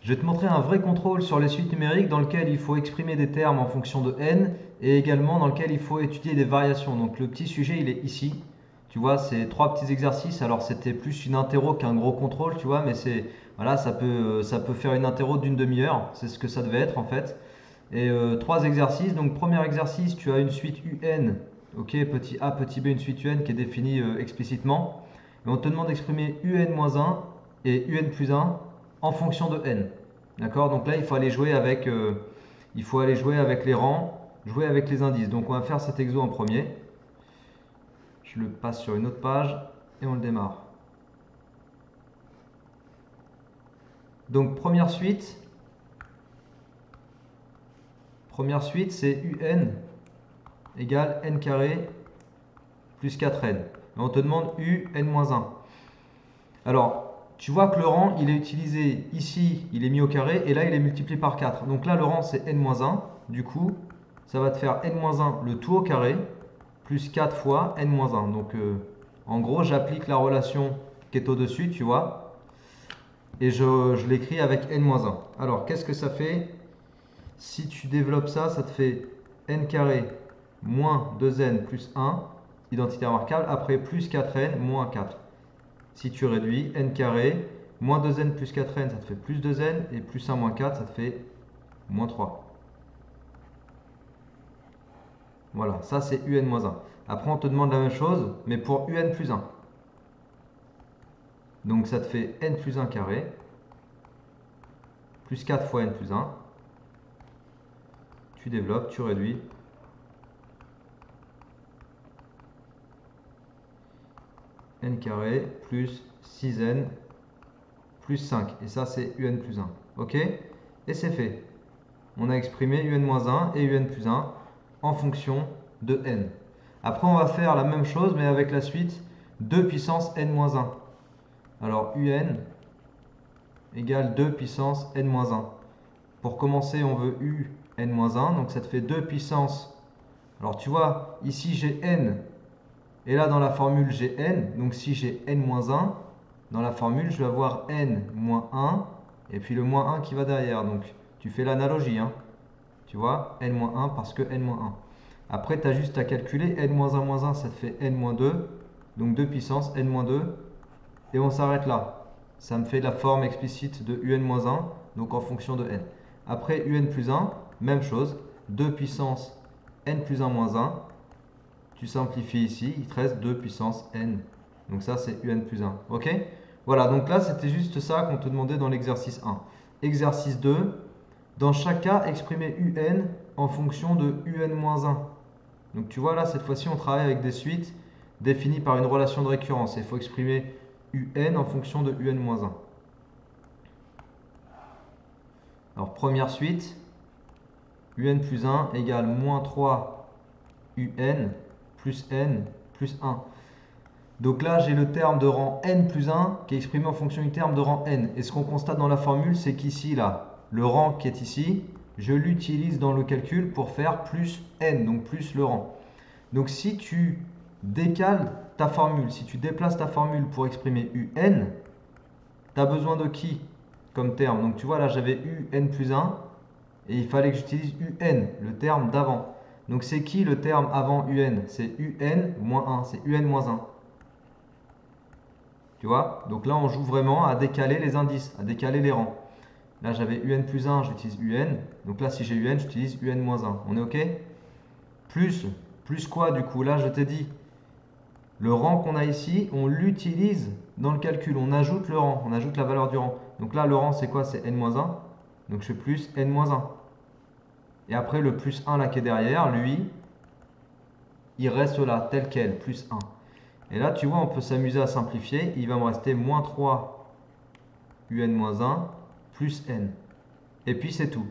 Je vais te montrer un vrai contrôle sur les suites numériques dans lequel il faut exprimer des termes en fonction de n et également dans lequel il faut étudier des variations. Donc le petit sujet il est ici. Tu vois, c'est trois petits exercices. Alors c'était plus une interro qu'un gros contrôle, tu vois, mais c'est voilà, ça peut faire une interro d'une demi-heure. C'est ce que ça devait être en fait. Et trois exercices. Donc premier exercice, tu as une suite UN. Ok, petit a, petit b, une suite UN qui est définie explicitement. Et on te demande d'exprimer UN-1 et UN plus 1 en fonction de n. D'accord. Donc là, il faut aller jouer avec, les rangs, jouer avec les indices. Donc on va faire cet exo en premier. Je le passe sur une autre page et on le démarre. Donc première suite c'est UN égale n carré plus 4n. Et on te demande UN-1. Alors, tu vois que le rang, il est utilisé ici, il est mis au carré, et là, il est multiplié par 4. Donc là, le rang, c'est n-1. Du coup, ça va te faire n-1 le tout au carré, plus 4 fois n-1. Donc, en gros, j'applique la relation qui est au-dessus, tu vois, et je l'écris avec n-1. Alors, qu'est-ce que ça fait? Si tu développes ça, ça te fait n carré moins 2n plus 1, identité remarquable, après plus 4n moins 4. Si tu réduis, n carré, moins 2n plus 4n, ça te fait plus 2n, et plus 1 moins 4, ça te fait moins 3. Voilà, ça c'est un. Après, on te demande la même chose, mais pour un plus 1. Donc ça te fait n plus 1 carré, plus 4 fois n plus 1. Tu développes, tu réduis. N carré plus 6n plus 5. Et ça, c'est un plus 1. Ok? Et c'est fait. On a exprimé un-1 et un plus 1 en fonction de n. Après, on va faire la même chose, mais avec la suite 2 puissance n-1. Alors, un égale 2 puissance n-1. Pour commencer, on veut un-1, donc ça te fait 2 puissance. Alors, tu vois, ici j'ai n, et là dans la formule j'ai n. Donc, si j'ai n-1, dans la formule, je vais avoir n-1, et puis le moins 1 qui va derrière. Donc, tu fais l'analogie, hein. Tu vois, n-1 parce que n-1. Après, tu as juste à calculer n-1-1, ça te fait n-2. Donc 2 puissance n-2. Et on s'arrête là. Ça me fait la forme explicite de un-1, donc en fonction de n. Après, un plus 1, même chose. 2 puissance n plus 1 moins 1. Tu simplifies ici, il te reste 2 puissance n. Donc ça, c'est un plus 1. Ok? Voilà, donc là, c'était juste ça qu'on te demandait dans l'exercice 1. Exercice 2. Dans chaque cas, exprimer un en fonction de un-1. Donc tu vois là, cette fois-ci, on travaille avec des suites définies par une relation de récurrence. Il faut exprimer un en fonction de un-1. Alors première suite, un plus 1 égale moins 3 un plus n plus 1. Donc là, j'ai le terme de rang n plus 1 qui est exprimé en fonction du terme de rang n. Et ce qu'on constate dans la formule, c'est qu'ici, là, le rang qui est ici, je l'utilise dans le calcul pour faire plus n, donc plus le rang. Donc si tu décales ta formule, si tu déplaces ta formule pour exprimer un, tu as besoin de qui comme terme? Donc tu vois là j'avais un plus 1 et il fallait que j'utilise un, le terme d'avant. Donc c'est qui le terme avant un? C'est un moins 1, c'est un moins 1. Tu vois? Donc là on joue vraiment à décaler les indices, à décaler les rangs. Là j'avais un plus 1, j'utilise un. Donc là si j'ai un, j'utilise un moins 1. On est ok? Plus quoi du coup? Là je t'ai dit, le rang qu'on a ici, on l'utilise dans le calcul. On ajoute le rang, on ajoute la valeur du rang. Donc là, le rang, c'est quoi? C'est n-1. Donc je fais plus n-1. Et après, le plus 1 là qui est derrière, lui, il reste là, tel quel, plus 1. Et là, tu vois, on peut s'amuser à simplifier. Il va me rester moins 3 un-1 plus n. Et puis c'est tout.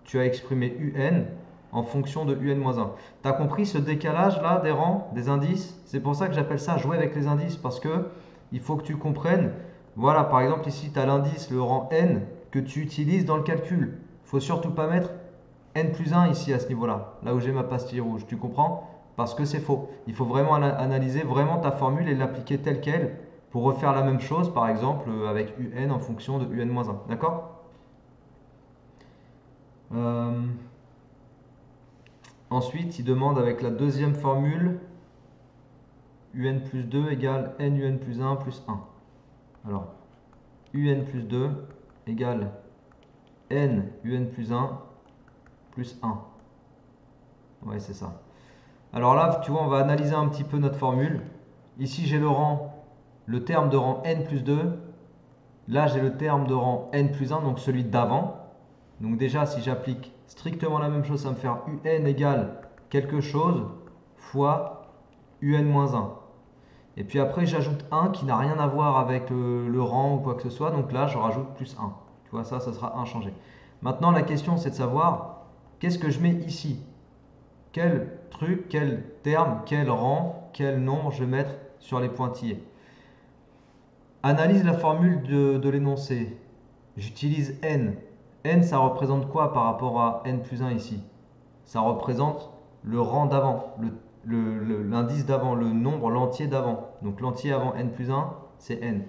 Tu as exprimé un en fonction de un-1. Tu as compris ce décalage là des rangs, des indices? C'est pour ça que j'appelle ça jouer avec les indices, parce que il faut que tu comprennes. Voilà, par exemple ici tu as l'indice, le rang n, que tu utilises dans le calcul. Il faut surtout pas mettre n plus 1 ici à ce niveau-là, là où j'ai ma pastille rouge. Tu comprends? Parce que c'est faux. Il faut vraiment analyser vraiment ta formule et l'appliquer telle quelle pour refaire la même chose, par exemple avec un en fonction de un-1. D'accord? Euh, Ensuite, il demande avec la deuxième formule, un plus 2 égale n un plus 1 plus 1. Alors, un plus 2 égale n un plus 1 plus 1. Ouais, c'est ça. Alors là, tu vois, on va analyser un petit peu notre formule. Ici, j'ai le terme de rang n plus 2. Là, j'ai le terme de rang n plus 1, donc celui d'avant. Donc déjà, si j'applique strictement la même chose, ça va me faire un égale quelque chose fois un moins 1. Et puis après, j'ajoute 1 qui n'a rien à voir avec le rang ou quoi que ce soit. Donc là, je rajoute plus 1. Tu vois, ça sera inchangé. Maintenant, la question, c'est de savoir qu'est-ce que je mets ici. Quel truc, quel terme, quel rang, quel nombre je vais mettre sur les pointillés. Analyse la formule de l'énoncé. J'utilise n. N, ça représente quoi par rapport à n plus 1 ici? Ça représente le rang d'avant, l'indice d'avant, le nombre, l'entier d'avant. Donc l'entier avant n plus 1, c'est n.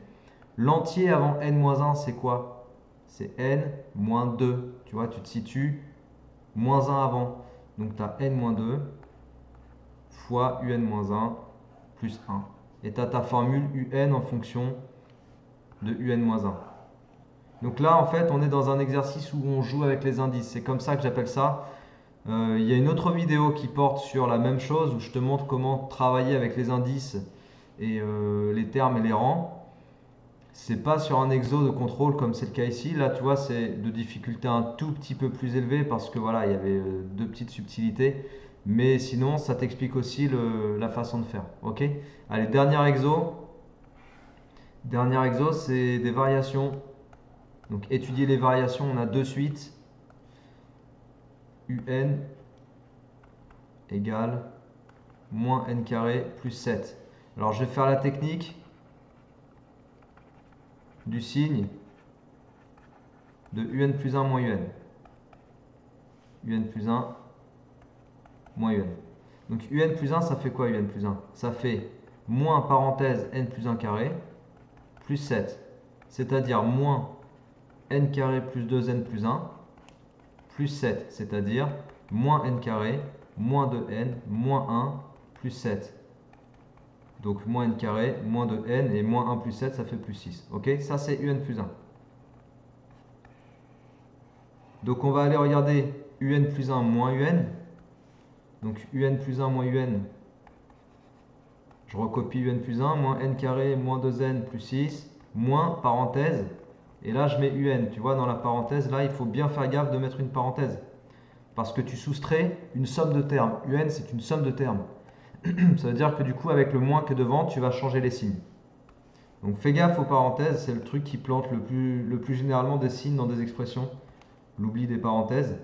L'entier avant n moins 1, c'est quoi? C'est n moins 2. Tu vois, tu te situes moins 1 avant. Donc tu as n moins 2 fois un moins 1 plus 1. Et tu as ta formule un en fonction de un moins 1. Donc là, en fait, on est dans un exercice où on joue avec les indices. C'est comme ça que j'appelle ça. Il y a une autre vidéo qui porte sur la même chose où je te montre comment travailler avec les indices et les termes et les rangs. C'est pas sur un exo de contrôle comme c'est le cas ici. Là, tu vois, c'est de difficulté un tout petit peu plus élevée parce que voilà, il y avait deux petites subtilités. Mais sinon, ça t'explique aussi la façon de faire. Ok? Allez, dernier exo. Dernier exo, c'est des variations. Donc, étudier les variations, on a deux suites. Un égale moins n carré plus 7. Alors, je vais faire la technique du signe de un plus 1 moins un. Un plus 1 moins un. Donc un plus 1, ça fait quoi un plus 1? Ça fait moins parenthèse n plus 1 carré plus 7. C'est-à-dire moins n carré plus 2n plus 1 plus 7. C'est-à-dire moins n carré moins 2n moins 1 plus 7. Donc moins n carré moins 2n et moins 1 plus 7, ça fait plus 6. Ok? Ça, c'est un plus 1. Donc on va aller regarder un plus 1 moins un. Donc un plus 1 moins un, je recopie un plus 1, moins n carré moins 2n plus 6, moins parenthèse, et là je mets un. Tu vois, dans la parenthèse, là il faut bien faire gaffe de mettre une parenthèse, parce que tu soustrais une somme de termes. Un, c'est une somme de termes. Ça veut dire que du coup, avec le moins que devant, tu vas changer les signes. Donc fais gaffe aux parenthèses, c'est le truc qui plante le plus généralement des signes dans des expressions, l'oubli des parenthèses.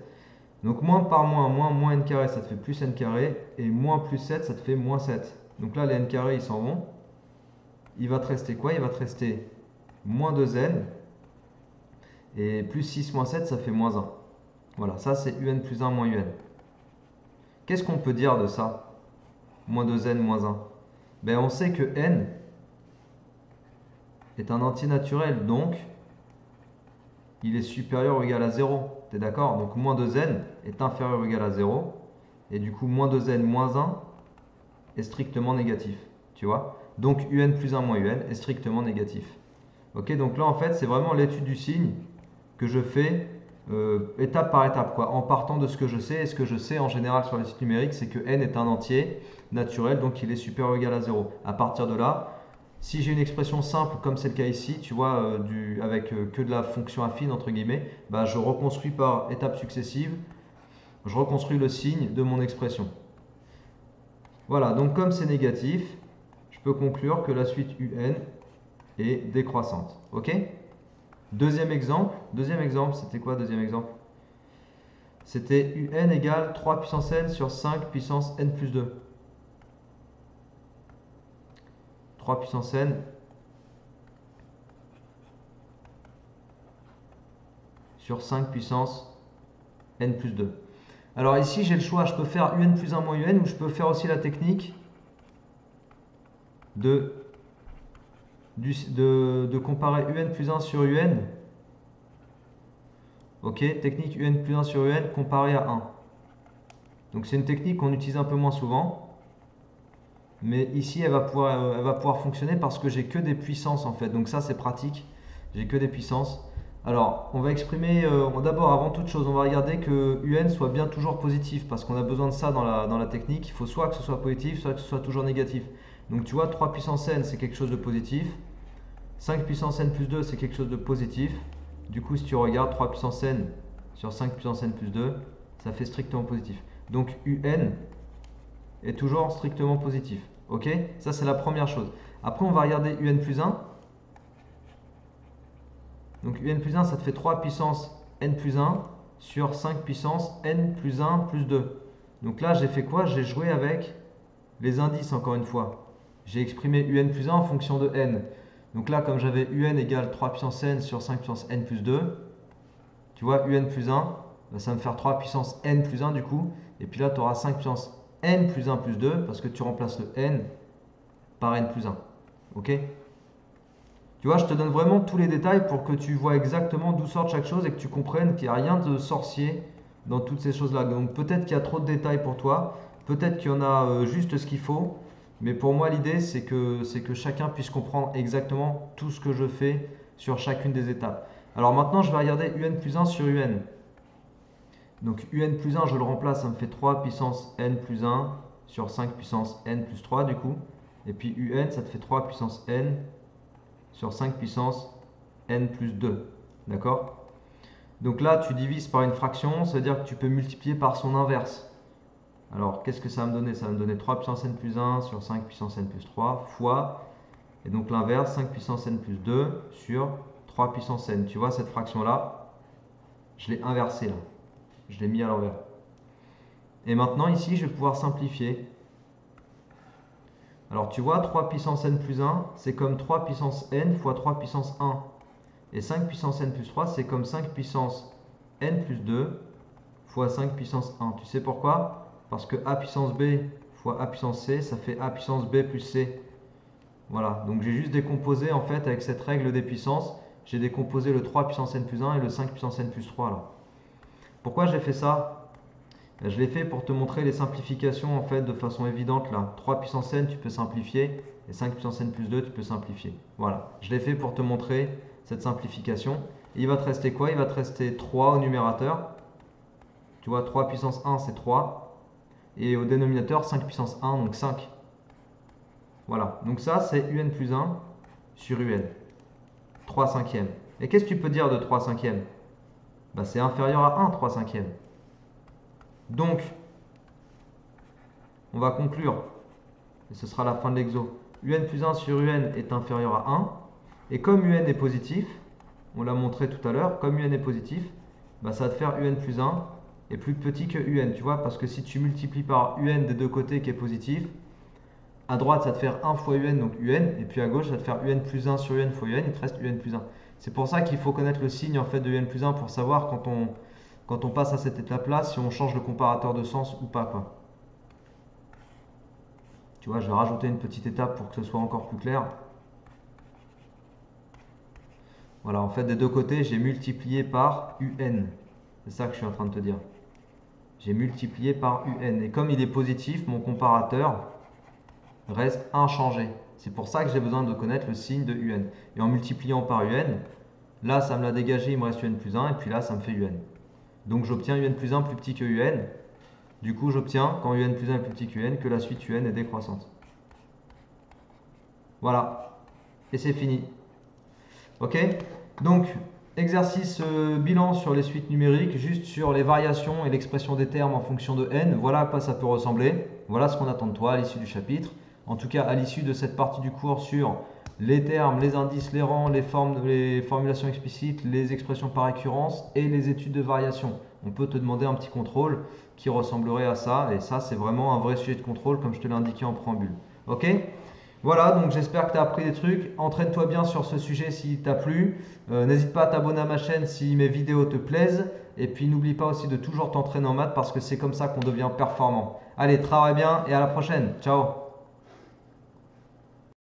Donc moins par moins n carré, ça te fait plus n carré, et moins plus 7, ça te fait moins 7. Donc là, les n carrés, ils s'en vont. Il va te rester quoi? Il va te rester moins 2n, et plus 6 moins 7, ça fait moins 1. Voilà, ça c'est un plus 1 moins un. Qu'est-ce qu'on peut dire de ça? Moins 2n moins 1. Ben, on sait que n est un entier naturel, donc il est supérieur ou égal à 0. Tu es d'accord? Donc moins 2n est inférieur ou égal à 0. Et du coup, moins 2n moins 1 est strictement négatif. Tu vois? Donc un plus 1 moins un est strictement négatif. Ok, donc là en fait, c'est vraiment l'étude du signe que je fais étape par étape, quoi, en partant de ce que je sais. Et ce que je sais en général sur les sites numériques, c'est que n est un entier naturel, donc il est supérieur ou égal à 0. À partir de là, si j'ai une expression simple comme c'est le cas ici, tu vois, avec que de la fonction affine, entre guillemets, bah, je reconstruis par étapes successives, je reconstruis le signe de mon expression. Voilà, donc comme c'est négatif, je peux conclure que la suite un est décroissante. Ok? Deuxième exemple, c'était quoi deuxième exemple? C'était un égale 3 puissance n sur 5 puissance n plus 2. 3 puissance n sur 5 puissance n plus 2. Alors ici, j'ai le choix, je peux faire un plus 1 moins un, ou je peux faire aussi la technique de comparer un plus 1 sur un Ok, technique UN plus 1 sur UN comparé à 1. Donc c'est une technique qu'on utilise un peu moins souvent. Mais ici, elle va pouvoir fonctionner parce que j'ai que des puissances en fait. Donc ça, c'est pratique. J'ai que des puissances. Alors, on va exprimer, d'abord, avant toute chose, on va regarder que UN soit bien toujours positif parce qu'on a besoin de ça dans la technique. Il faut soit que ce soit positif, soit que ce soit toujours négatif. Donc tu vois, 3 puissance n, c'est quelque chose de positif. 5 puissance n plus 2, c'est quelque chose de positif. Du coup, si tu regardes 3 puissance n sur 5 puissance n plus 2, ça fait strictement positif. Donc UN est toujours strictement positif. Ok? Ça, c'est la première chose. Après, on va regarder UN plus 1. Donc UN plus 1, ça te fait 3 puissance n plus 1 sur 5 puissance n plus 1 plus 2. Donc là, j'ai fait quoi? J'ai joué avec les indices, encore une fois. J'ai exprimé UN plus 1 en fonction de n. Donc là, comme j'avais UN égale 3 puissance n sur 5 puissance n plus 2, tu vois, UN plus 1, bah, ça va me faire 3 puissance n plus 1 du coup. Et puis là, tu auras 5 puissance n plus 1 plus 2 parce que tu remplaces le n par n plus 1. Ok? Tu vois, je te donne vraiment tous les détails pour que tu vois exactement d'où sort chaque chose et que tu comprennes qu'il n'y a rien de sorcier dans toutes ces choses-là. Donc peut-être qu'il y a trop de détails pour toi, peut-être qu'il y en a juste ce qu'il faut, mais pour moi l'idée c'est que chacun puisse comprendre exactement tout ce que je fais sur chacune des étapes. Alors maintenant je vais regarder UN plus 1 sur UN. Donc UN plus 1 je le remplace, ça me fait 3 puissance n plus 1 sur 5 puissance n plus 3 du coup. Et puis UN ça te fait 3 puissance n sur 5 puissance n plus 2. D'accord? Donc là, tu divises par une fraction, ça veut dire que tu peux multiplier par son inverse. Alors, qu'est-ce que ça va me donner? Ça va me donner 3 puissance n plus 1 sur 5 puissance n plus 3 fois, et donc l'inverse, 5 puissance n plus 2 sur 3 puissance n. Tu vois cette fraction-là? Je l'ai inversée là. Je l'ai mis à l'envers. Et maintenant, ici, je vais pouvoir simplifier. Alors, tu vois, 3 puissance n plus 1, c'est comme 3 puissance n fois 3 puissance 1. Et 5 puissance n plus 3, c'est comme 5 puissance n plus 2 fois 5 puissance 1. Tu sais pourquoi? Parce que a puissance b fois a puissance c, ça fait a puissance b plus c. Voilà, donc j'ai juste décomposé en fait avec cette règle des puissances, j'ai décomposé le 3 puissance n plus 1 et le 5 puissance n plus 3 là. Pourquoi j'ai fait ça? Je l'ai fait pour te montrer les simplifications en fait de façon évidente là. 3 puissance n tu peux simplifier et 5 puissance n plus 2 tu peux simplifier. Voilà, je l'ai fait pour te montrer cette simplification. Et il va te rester quoi? Il va te rester 3 au numérateur. Tu vois, 3 puissance 1 c'est 3. Et au dénominateur 5 puissance 1 donc 5. Voilà, donc ça c'est UN plus 1 sur UN. 3 cinquièmes. Et qu'est-ce que tu peux dire de 3 cinquièmes? Bah, c'est inférieur à 1 3 cinquièmes. Donc, on va conclure. Et ce sera la fin de l'exo. UN plus 1 sur UN est inférieur à 1. Et comme UN est positif, on l'a montré tout à l'heure, comme UN est positif, bah, ça va te faire UN plus 1 est plus petit que UN, tu vois, parce que si tu multiplies par UN des deux côtés qui est positif, à droite ça va te faire 1 fois UN, donc UN, et puis à gauche ça va te faire UN plus 1 sur UN fois UN, il te reste UN plus 1. C'est pour ça qu'il faut connaître le signe en fait de UN plus 1 pour savoir quand on passe à cette étape-là, si on change le comparateur de sens ou pas, quoi. Tu vois, je vais rajouter une petite étape pour que ce soit encore plus clair. Voilà, en fait, des deux côtés, j'ai multiplié par UN. C'est ça que je suis en train de te dire. J'ai multiplié par UN. Et comme il est positif, mon comparateur reste inchangé. C'est pour ça que j'ai besoin de connaître le signe de UN. Et en multipliant par UN, là, ça me l'a dégagé, il me reste UN plus 1. Et puis là, ça me fait UN. Donc, j'obtiens UN plus 1 plus petit que UN. Du coup, j'obtiens, quand UN plus 1 est plus petit que UN, que la suite UN est décroissante. Voilà. Et c'est fini. Ok? Donc, exercice bilan sur les suites numériques, juste sur les variations et l'expression des termes en fonction de n. Voilà à quoi ça peut ressembler. Voilà ce qu'on attend de toi à l'issue du chapitre. En tout cas, à l'issue de cette partie du cours sur les termes, les indices, les rangs, les formulations explicites, les expressions par récurrence et les études de variation. On peut te demander un petit contrôle qui ressemblerait à ça. Et ça, c'est vraiment un vrai sujet de contrôle, comme je te l'ai indiqué en préambule. Ok? Voilà, donc j'espère que tu as appris des trucs. Entraîne-toi bien sur ce sujet si t'a plu. N'hésite pas à t'abonner à ma chaîne si mes vidéos te plaisent. Et puis n'oublie pas aussi de toujours t'entraîner en maths parce que c'est comme ça qu'on devient performant. Allez, travaille bien et à la prochaine. Ciao!